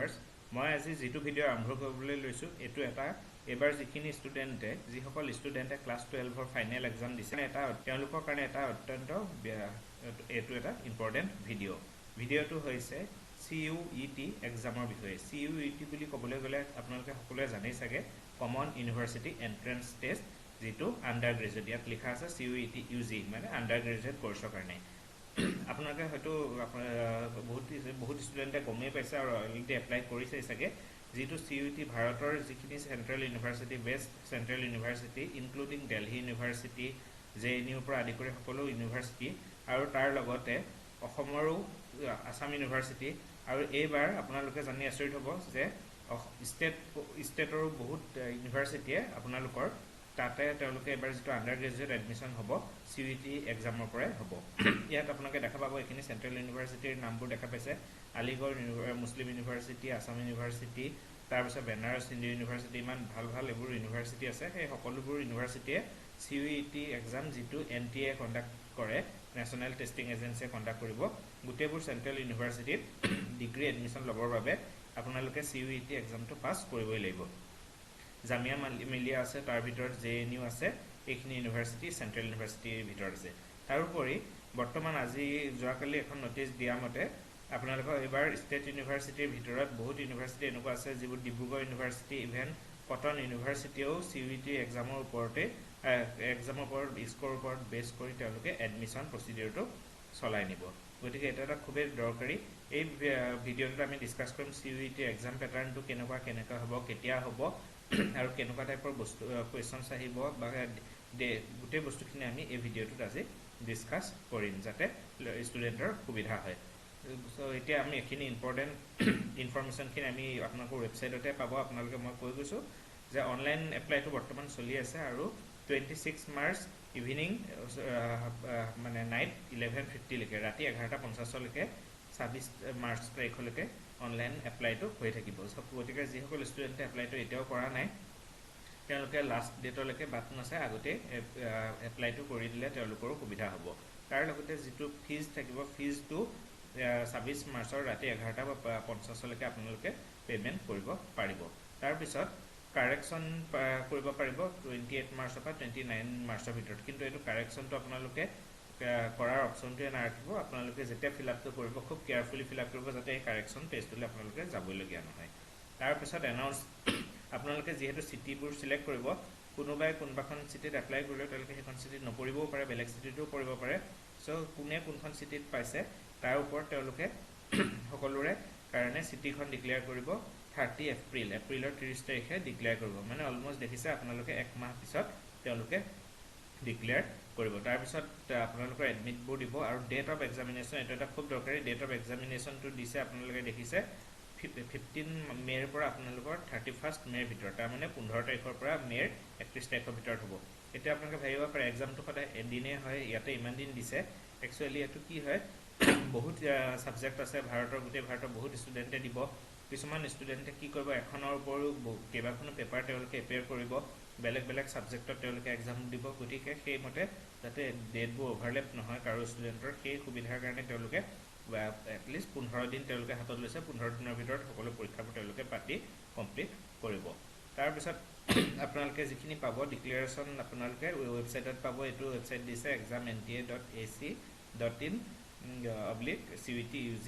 viewers মই আজি যেটো ভিডিও আৰম্ভ কৰিবলৈ লৈছো এটো এটা এবাৰ যিখিনি ষ্টুডেন্টে যিসকল ষ্টুডেন্টে ক্লাস 12 ৰ ফাইনেল এক্সাম দিছে এটা তেওঁলোকৰ কাৰণে এটা অত্যন্ত এটো এটা ইম্পৰ্টেন্ট ভিডিওটো হৈছে CUET এক্সামৰ বিষয়ে CUET বুলি ক'বলৈ গলে আপোনালোকে সকলোৱে জানেই চাগে কমন ইউনিভাৰ্সিটি এন্ট্ৰেন্স টেষ্ট যেটো আন্ডাৰ গ্ৰেজুৱেট ইয়াত লিখা আছে CUET UG মানে আন্ডাৰ গ্ৰেজুৱেট কোৰ্সৰ কাৰণে আপোনালোকে হয়তো বহুত ষ্টুডেন্টে গমে পাইছে আৰু অলৰেডি এপ্লাই কৰিছে চাগে যেটো CUET ভাৰতৰ যিখিনি central university best central university including Delhi university JNU পৰা আদি কৰি সকলো ইউনিভাৰ্সিটি আৰু তাৰ লগতে অসমৰো আসাম ইউনিভাৰ্সিটি আৰু এইবাৰ আপোনালোকে জানি আচৰিত হ'ব যে ষ্টেটৰ বহুত ইউনিভাৰ্সিটিয়ে আপোনালোকৰ তাতে তেওঁলোকে এবাৰ যেটো আন্ডাৰ গ্ৰেজুৱেট এডমিশন হ'ব CUET এক্সামৰ পৰাই হ'ব ইয়াত আপোনালোকে দেখা পাব এখিনি সেন্ট্ৰেল ইউনিভাৰ্সিটিৰ নামবোৰ দেখা পাইছে আলিগড় মুছলিম ইউনিভাৰ্সিটি আসাম ইউনিভাৰ্সিটি তাৰপিছত বেনাৰস হিন্দু ইউনিভাৰ্সিটি ইমান ভাল এবোৰ ইউনিভাৰ্সিটি আছে সেই সকলোবোৰ ইউনিভাৰ্সিটিয়ে CUET এক্সাম যেটো NTA কন্ডাক্ট কৰে নেশনাল টেস্টিং এজেন্সিয়ে কন্ডাক্ট কৰিব গুটেবোৰ সেন্ট্ৰেল ইউনিভাৰ্সিটিত ডিগ্ৰী এডমিশন লবৰ বাবে আপোনালোকে CUET এক্সামটো পাস কৰিবই লাগিব জামিয়া মিলিয়া আছে তাৰ ভিতৰত JNU আছে এইখিনি ইউনিভাৰ্সিটি সেন্ট্ৰেল ইউনিভাৰ্সিটিৰ ভিতৰত আছে তাৰোপৰি বৰ্তমান আজি যোৱাকালি এখন নোটিছ দিয়া মতে আপোনালোকৰ এবাৰ ষ্টেট ইউনিভাৰ্সিটিৰ ভিতৰত বহুত ইউনিভাৰ্সিটি এনেকুৱা আছে যিবোৰ ডিব্ৰুগড় ইউনিভাৰ্সিটি ইভেন কটন ইউনিভাৰ্সিটিও CUET এক্সামৰ ওপৰতে এক্সামৰ ওপৰত স্কোৰ ওপৰত বেস কৰি তেওঁলোকে এডমিশন প্ৰসিডিউৰটো চলাই নিব গতিকে এটা খুবেই দৰকাৰী এই ভিডিওটোত আমি ডিসকাস কৰিম CUET এক্সাম প্যাটাৰ্নটো কেনেকুৱা হ'ব কেতিয়া হ'ব আৰু কেনেকুৱা টাইপৰ বস্তু কোৱেশ্চনছ আহিব বা গুটে বস্তুখিনি আমি এই ভিডিওটোত আজি ডিসকাস কৰিম যাতে ষ্টুডেন্টৰ সুবিধা হয় সো এতিয়া আমি এখিনি ইম্পৰ্টেন্ট ইনফৰমেশনখিনি আমি আপোনালোকৰ ওয়েবসাইটতে পাব আপোনালোকে মই কৈ গৈছো যে অনলাইন এপ্লাইটো বৰ্তমান চলি আছে আৰু 26 মাৰ্চ ইভিনিং মানে নাইট 11:50 লৈকে ৰাতি 11:50 লৈকে 26 মাৰ্চ তাৰিখলৈকে অনলাইন এপ্লাইটো হৈ থাকিব সব গতিকে যিসকল ষ্টুডেন্টে এপ্লাইটো এতিয়াও কৰা নাই তেওঁলোকে লাষ্ট ডেটলৈকে বাটন আছে আগতে এপ্লাইটো কৰি দিলে তেওঁলোকৰো সুবিধা হ'ব তাৰ লগতে যেটো ফিজ থাকিব ফিজটো 26 মাৰ্চৰ ৰাতি 11:50 লৈকে আপোনালোকে পেমেন্ট কৰিব পাৰিব তাৰ পিছত কাৰেকচন কৰিব পাৰিব 28 মাৰ্চৰ পৰা 29 মাৰ্চৰ ভিতৰত কিন্তু এটো কাৰেকচনটো আপোনালোকে কৰাৰ অপচনটো নাৰাখিব আপোনালোকে যেতিয়া ফিল আপটো কৰিব খুব কেয়াৰফুলি ফিল আপ কৰিব যাতে এই কাৰেকচন পেজটোলে আপোনালোকে যাবলগীয়া নহয় তাৰ পিছত এনাউন্স আপোনালোকে যেহেতু সিটিবোৰ সিলেক্ট কৰিব কোনোবাই কোনবাখন সিটিত এপ্লাই কৰিলে তেওঁলোকে সেইখন সিটিত নপৰিবও পাৰে বেলেগ সিটিতো পৰিব পাৰে সো কোনে কোনখন সিটিত পাইছে তাৰ ওপৰত তেওঁলোকে সকলোৰে কাৰণে সিটিখন ডিক্লেয়াৰ কৰিব 30 এপ্ৰিলৰ 30 তাৰিখে ডিক্লেয়াৰ কৰিব মানে অলমোস্ট দেখিছে আপোনালোকে এক মাহ পিছত তেওঁলোকে ডিক্লেয়াৰ কৰিব তাৰ পিছত আপোনালোকৰ এডমিট বোৰ দিব আৰু ডেট অফ এক্সামিনেশন এটা খুব দৰকাৰী ডেট অফ এক্সামিনেশনটো দিছে আপোনালোকে দেখিছে 15 মেৰ পৰা আপোনালোকৰ 31 মেৰ ভিতৰত তাৰ মানে 15 তাৰিখৰ পৰা মেৰ 31 তাৰিখৰ ভিতৰত হ'ব এতিয়া আপোনালোকে ভাবিব পাৰে এক্সামটো সদায় এদিনে হয় ইয়াতে ইমান দিন দিছে একচুয়ালি এটো কি হয় বহুত সাবজেক্ট আছে ভাৰতৰ বহুত ষ্টুডেন্টে দিব কিছুমান ষ্টুডেন্টে কি কৰিব এখনৰ ওপৰত কেইবাখনো পেপাৰ তেওঁলোকে এপিয়াৰ কৰিব বেলেগ সাবজেক্টত তেওঁলোকে এক্সাম দিব গতিকে সেই মতে যাতে ডেটবোৰ ওভাৰলেপ নহয় কাৰো ষ্টুডেন্টৰ সেই সুবিধাৰ কাৰণে তেওঁলোকে at least 15 দিন তেওঁলোকে হাতত লৈছে 15 দিনৰ ভিতৰত সকলো পৰীক্ষাবোৰ তেওঁলোকে পাতি কমপ্লিট কৰিব তাৰ পিছত আপোনালোকে যিখিনি পাব ডিক্লেৰেচন আপোনালোকে ওয়েবসাইটত পাব এটো ওয়েবসাইট দিছে examnta.ac.in/CUET-UG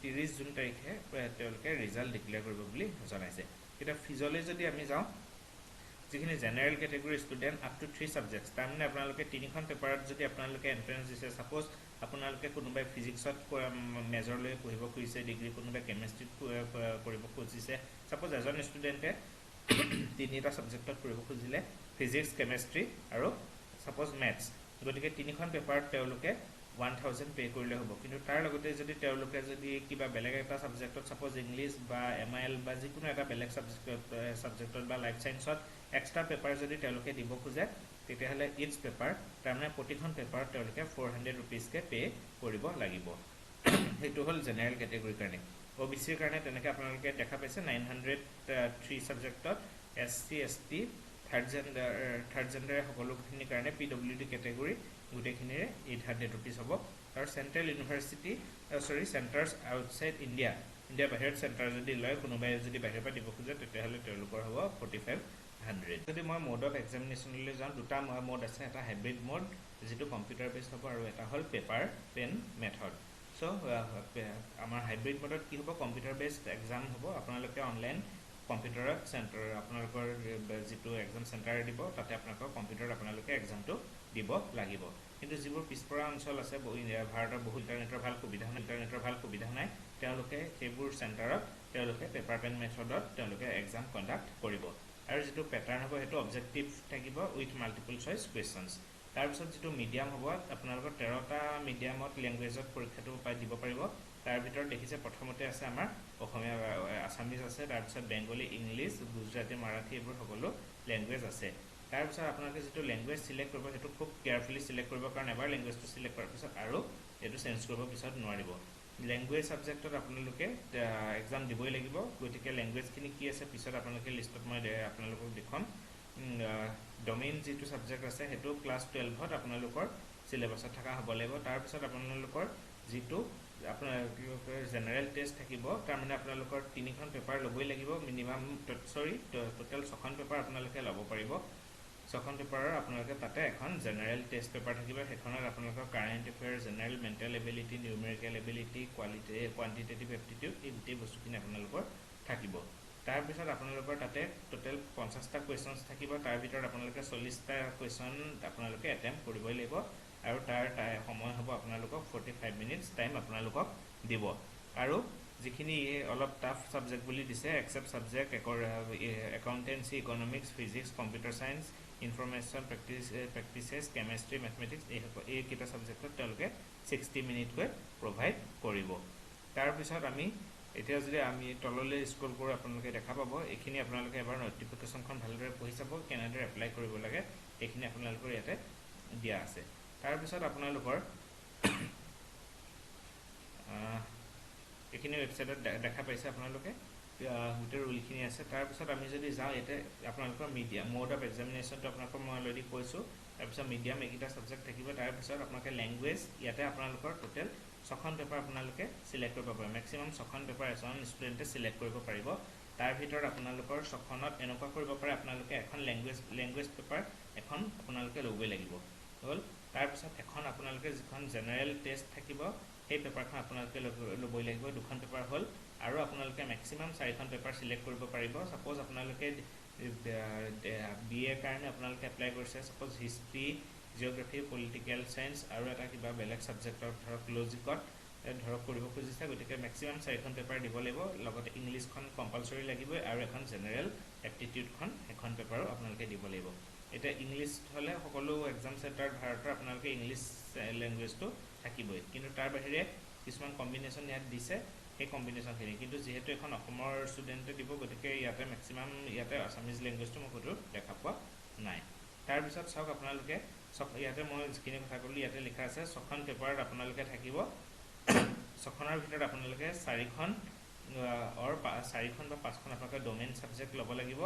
30 জুন তাৰিখে তেওঁলোকে ৰিজাল্ট ডিক্লেয়াৰ কৰিব বুলি জনাইছে এটা ফিজলে যদি আমি যাওঁ যিখিনি general category student up to 3 subjects তাৰ মানে আপোনালোকে তিনিখন পেপাৰত যদি আপোনালোকে এন্ট্ৰেন্স দিছে সাপোজ আপোনালোকে কোনোবাই ফিজিক্সত মেজৰ লৈ পঢ়িব খুজিছে ডিগ্ৰী কোনোবাই কেমিষ্ট্ৰিত কৰিব খুজিছে সাপোজ এজন ষ্টুডেন্টে তিনিটা সাবজেক্টত পঢ়িব খুজিলে ফিজিক্স কেমিষ্ট্ৰি আৰু সাপোজ ম্যাথছ গতিকে তিনিখন পেপাৰত তেওঁলোকে 1000 পে কৰিলে হ'ব কিন্তু তাৰ লগতে যদি তেওঁলোকে যদি কিবা বেলেগ এটা সাবজেক্টত সাপোজ ইংলিশ বা MIL বা যিকোনো এটা বেলেগ সাবজেক্টত বা লাইফ সায়েন্সত এক্সট্ৰা পেপাৰ যদি তেওঁলোকে দিব খোজে তেতিয়াহলে ইচ পেপাৰ তাৰমানে প্ৰতিখন পেপাৰত তেওঁলোকে 400 rupees কে পে কৰিব লাগিব হেতু হল জেনাৰেল ক্যাটেগৰীৰ কাৰণে OBC ৰ কাৰণে তেনেকৈ আপোনালোকে দেখা পাইছে 903 সাবজেক্টত SC ST থাৰ্ড জেন্ডাৰ সকলোখিনিৰ কাৰণে PWD ক্যাটেগৰী গুটেখিনিৰে 800 rupees হ'ব আৰু central university centres outside India India বাহিৰত চেণ্টাৰ যদি লয় কোনোবাই যদি বাহিৰৰ পৰা দিব খোজে তেতিয়াহ'লে তেওঁলোকৰ হ'ব 4500 যদি মই মোড অফ এক্সামিনেশ্যনলৈ যাওঁ দুটা মোড আছে এটা হাইব্ৰিড মোড যিটো কম্পিউটাৰ বেছড হ'ব আৰু এটা হ'ল পেপাৰ পেন মেথড চ' আমাৰ হাইব্ৰিড মোডত কি হ'ব কম্পিউটাৰ বেছড এক্সাম হ'ব আপোনালোকে অনলাইন কম্পিউটাৰত চেণ্টাৰ আপোনালোকৰ যিটো এক্সাম চেণ্টাৰ দিব তাতে আপোনালোকৰ কম্পিউটাৰত আপোনালোকে এক্সামটো দিব লাগিব কিন্তু যিবোৰ পিছপৰা অঞ্চল আছে ভাৰতৰ বহু ইণ্টাৰনেটৰ ভাল সুবিধা নাই তেওঁলোকে সেইবোৰ চেণ্টাৰত তেওঁলোকে পেপাৰ পেন মেথডত তেওঁলোকে এক্সাম কণ্ডাক্ট কৰিব আৰু যিটো পেটাৰ্ণ হ'ব সেইটো অবজেক্টিভ থাকিব উইথ মাল্টিপল চইচ কুৱেশ্যনছ তাৰপিছত যিটো মিডিয়াম হ'ব আপোনালোকৰ 13টা মিডিয়ামত লেংগুৱেজত পৰীক্ষাটো দিব পাৰিব তাৰ ভিতৰত দেখিছে প্ৰথমতে আছে আমাৰ অসমীয়া আছামিজ আছে তাৰপিছত বেংগলী ইংলিছ গুজৰাটী মাৰাঠী এইবোৰ সকলো লেংগুৱেজ আছে তাৰপিছত আপোনালোকে যিটো লেংগুৱেজ চিলেক্ট কৰিব সেইটো খুব কেয়াৰফুলি চিলেক্ট কৰিব কাৰণ এবাৰ লেংগুৱেজটো চিলেক্ট কৰাৰ পিছত আৰু এইটো চেঞ্জ কৰিব পিছত নোৱাৰিব লেংগুৱেজ ছাবজেক্টত আপোনালোকে এক্সাম দিবই লাগিব গতিকে লেংগুৱেজখিনি কি আছে পিছত আপোনালোকে লিষ্টত মই আপোনালোকক দেখুৱাম ডমেইন যিটো ছাবজেক্ট আছে সেইটো ক্লাছ 12ত আপোনালোকৰ চিলেবাছত থকা হ'ব লাগিব তাৰপিছত আপোনালোকৰ যিটো আপোনালোকৰ জেনেৰেল টেষ্ট থাকিব তাৰমানে আপোনালোকৰ 3খন পেপাৰ ল'বই লাগিব মিনিমাম টোটেল 6খন পেপাৰ আপোনালোকে ল'ব পাৰিব 6খন পেপাৰৰ আপোনালোকে তাতে এখন জেনেৰেল টেষ্ট পেপাৰ থাকিব সেইখনত আপোনালোকৰ current affair general mental ability numerical ability quantitative aptitude এই গোটেই বস্তুখিনি আপোনালোকৰ থাকিব তাৰপিছত আপোনালোকৰ তাতে টোটেল 50টা কুৱেশ্যনছ থাকিব তাৰ ভিতৰত আপোনালোকে 40টা কুৱেশ্যন আপোনালোকে এটেম্প কৰিবই লাগিব আৰু তাৰ সময় হ'ব আপোনালোকক 45 মিনিটছ টাইম আপোনালোকক দিব আৰু যিখিনি অলপ টাফ ছাবজেক্ট বুলি দিছে except subject accountancy economics physics computer science information practices chemistry mathematics এইকেইটা ছাবজেক্টত তেওঁলোকে 60 মিনিটকৈ প্ৰভাইড কৰিব তাৰপিছত আমি এতিয়া যদি আমি তললৈ স্ক্ৰল কৰোঁ আপোনালোকে দেখা পাব এইখিনি আপোনালোকে এবাৰ নটিফিকেশ্যনখন ভালদৰে পঢ়ি চাব কেনেদৰে এপ্লাই কৰিব লাগে এইখিনি আপোনালোকৰ ইয়াতে দিয়া আছে তাৰপিছত আপোনালোকৰ এইখিনি ৱেবছাইটত দেখা পাইছে আপোনালোকে গোটেই ৰুলখিনি আছে তাৰপিছত আমি যদি যাওঁ ইয়াতে আপোনালোকৰ মিডিয়াম মোড অফ এক্সামিনেশ্যনটো আপোনালোকক মই অলৰেডি কৈছোঁ তাৰপিছত মিডিয়াম এইকেইটা ছাবজেক্ট থাকিব তাৰপিছত আপোনালোকে লেংগুৱেজ ইয়াতে আপোনালোকৰ টোটেল 6খন পেপাৰ আপোনালোকে চিলেক্ট কৰিব পাৰিব মেক্সিমাম 6খন পেপাৰ এজন ষ্টুডেণ্টে চিলেক্ট কৰিব পাৰিব তাৰ ভিতৰত আপোনালোকৰ 6খনত এনেকুৱা কৰিব পাৰে আপোনালোকে এখন লেংগুৱেজ পেপাৰ এখন আপোনালোকে ল'বই লাগিব হ'ল তাৰপিছত এখন আপোনালোকে যিখন জেনেৰেল টেষ্ট থাকিব সেই পেপাৰখন আপোনালোকে ল'বই লাগিব 2খন পেপাৰ হ'ল আৰু আপোনালোকে মেক্সিমাম 4খন পেপাৰ চিলেক্ট কৰিব পাৰিব সাপোজ আপোনালোকে BA কাৰণে আপোনালোকে এপ্লাই কৰিছে suppose history geography political science আৰু এটা কিবা বেলেগ ছাবজেক্টৰ ধৰক লজিকত ধৰক কৰিব খুজিছে গতিকে মেক্সিমাম 4খন পেপাৰ দিব লাগিব লগতে ইংলিছখন কম্পালসৰি লাগিবই আৰু এখন জেনেৰেল এপ্টিটিউডখন এখন পেপাৰো আপোনালোকে দিব লাগিব এটা ইংলিছ হ'লে সকলো এক্সাম চেণ্টাৰ ভাৰতৰ আপোনালোকে ইংলিছ লেংগুৱেজটো থাকিবই কিন্তু তাৰ বাহিৰে কিছুমান কম্বিনেশ্যন ইয়াত দিছে সেই কম্বিনেশ্যনখিনি কিন্তু যিহেতু এখন অসমৰ ষ্টুডেণ্টে দিব গতিকে ইয়াতে মেক্সিমাম ইয়াতে আছামিজ লেংগুৱেজটো মই ক'তো দেখা পোৱা নাই তাৰপিছত চাওক আপোনালোকে ইয়াতে মই যিখিনি কথা ক'লোঁ ইয়াতে লিখা আছে 6খন পেপাৰত আপোনালোকে থাকিব 6খনৰ ভিতৰত আপোনালোকে 4খন বা 5খন আপোনালোকে ডমেইন ছাবজেক্ট ল'ব লাগিব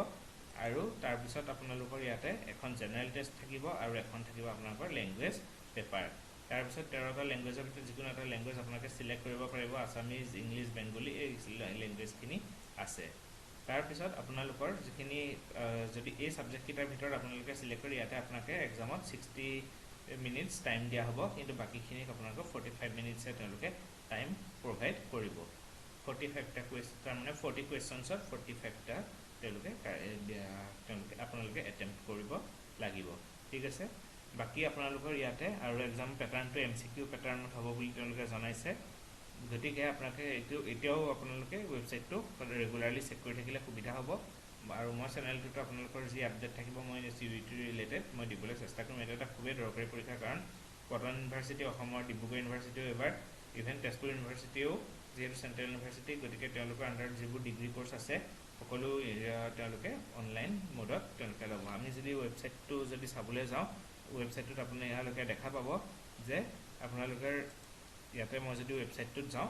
আৰু তাৰপিছত আপোনালোকৰ ইয়াতে এখন জেনেৰেল টেষ্ট থাকিব আৰু এখন থাকিব আপোনালোকৰ লেংগুৱেজ পেপাৰ তাৰপিছত 13টা লেংগুৱেজৰ ভিতৰত যিকোনো এটা লেংগুৱেজ আপোনালোকে চিলেক্ট কৰিব পাৰিব আছামিজ ইংলিছ বেংগলী এই লেংগুৱেজখিনি আছে তাৰপিছত আপোনালোকৰ যিখিনি যদি এই ছাবজেক্টকেইটাৰ ভিতৰত আপোনালোকে চিলেক্ট কৰি ইয়াতে আপোনালোকে এক্সামত 60 মিনিটছ টাইম দিয়া হ'ব কিন্তু বাকীখিনিক আপোনালোকক 45 মিনিটছে তেওঁলোকে টাইম প্ৰভাইড কৰিব 45টা কুৱেশ্যন তাৰমানে 40 কুৱেশ্যনছত 45টা তেওঁলোকে আপোনালোকে এটেম্প্ট কৰিব লাগিব ঠিক আছে বাকি আপোনালোকৰ ইয়াতে আৰু এক্সাম পেটাৰ্ণটো MCQ পেটাৰ্ণত হ'ব বুলি তেওঁলোকে জনাইছে গতিকে আপোনালোকে এতিয়াও আপোনালোকে ৱেবছাইটটো ৰেগুলাৰলি চেক কৰি থাকিলে সুবিধা হ'ব আৰু মই চেনেলটোত আপোনালোকৰ যি আপডেট থাকিব মই CUET ৰিলেটেড মই দিবলৈ চেষ্টা কৰিম এটা খুবেই দৰকাৰী পৰীক্ষা কাৰণ কটন ইউনিভাৰ্চিটি অসমৰ ডিব্ৰুগড় ইউনিভাৰ্চিটিও এবাৰ ইভেন তেজপুৰ ইউনিভাৰ্চিটিও যিহেতু চেণ্ট্ৰেল ইউনিভাৰ্চিটি গতিকে তেওঁলোকৰ আণ্ডাৰত যিবোৰ ডিগ্ৰী কোৰ্চ আছে সকলো তেওঁলোকে অনলাইন মোডত তেওঁলোকে ল'ব আমি যদি ৱেবছাইটটো যদি চাবলৈ যাওঁ ৱেবছাইটটোত আপুনি ইয়ালৈকে দেখা পাব যে আপোনালোকৰ ইয়াতে মই যদি ৱেবছাইটটোত যাওঁ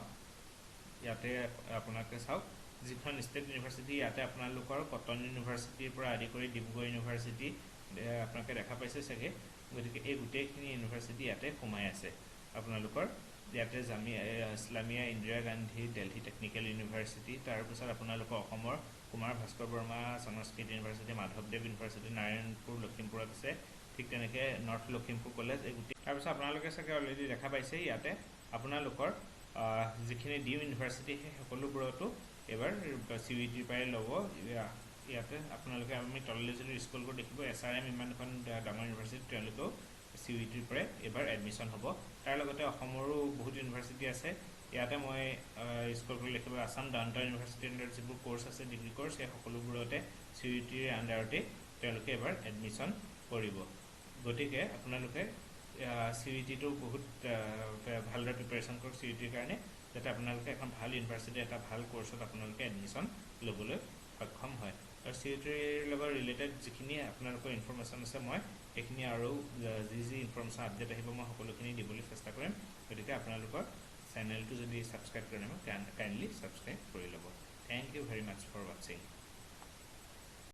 ইয়াতে আপোনালোকে চাওক যিখন ষ্টেট ইউনিভাৰ্চিটি ইয়াতে আপোনালোকৰ কটন ইউনিভাৰ্চিটিৰ পৰা আদি কৰি ডিব্ৰুগড় ইউনিভাৰ্চিটি আপোনালোকে দেখা পাইছে চাগে গতিকে এই গোটেইখিনি ইউনিভাৰ্চিটি ইয়াতে সোমাই আছে আপোনালোকৰ ইয়াতে ইছলামিয়া ইন্দিৰা গান্ধী দিল্লী টেকনিকেল ইউনিভাৰ্চিটি তাৰপিছত আপোনালোকৰ অসমৰ কুমাৰ ভাস্কৰ বৰ্মা সংস্কৃত ইউনিভাৰ্চিটি মাধৱদেৱ ইউনিভাৰ্চিটি নাৰায়ণপুৰ লখিমপুৰত আছে ঠিক তেনেকৈ নৰ্থ লখিমপুৰ কলেজ এই গোটেই তাৰপিছত আপোনালোকে চাগে অলৰেডি দেখা পাইছে ইয়াতে আপোনালোকৰ যিখিনি ডিম ইউনিভাৰ্চিটি সেই সকলোবোৰতো এবাৰ CUET পৰাই ল'ব ইয়াতে আপোনালোকে আমি তললৈ যদি স্কুল কৰি দেখিব SRM ইমানখন ডাঙৰ ইউনিভাৰ্চিটি তেওঁলোকেও CUET পৰাই এবাৰ এডমিশ্যন হ'ব তাৰ লগতে অসমৰো বহুত ইউনিভাৰ্চিটি আছে ইয়াতে মই স্কুল কৰি লিখিব আসাম ডাউনটাউন ইউনিভাৰ্চিটিৰ আণ্ডাৰত যিবোৰ কোৰ্চ আছে ডিগ্ৰী কোৰ্চ সেই সকলোবোৰতে CUETৰ আণ্ডাৰতে তেওঁলোকে এবাৰ এডমিশ্যন কৰিব গতিকে আপোনালোকে CUETটো বহুত ভালদৰে প্ৰিপাৰেশ্যন কৰক CUETৰ কাৰণে যাতে আপোনালোকে এখন ভাল ইউনিভাৰ্চিটি এটা ভাল কোৰ্চত আপোনালোকে এডমিশ্যন ল'বলৈ সক্ষম হয় আৰু CUETৰ লগত ৰিলেটেড যিখিনি আপোনালোকৰ ইনফৰমেশ্যন আছে মই সেইখিনি আৰু যি ইনফৰমেশ্যন আপডেট আহিব মই সকলোখিনি দিবলৈ চেষ্টা কৰিম গতিকে আপোনালোকৰ চেনেলটো যদি ছাবস্ক্ৰাইব কৰে মই কাইণ্ডলি ছাবস্ক্ৰাইব কৰি ল'ব thank you very much for ৱাচিং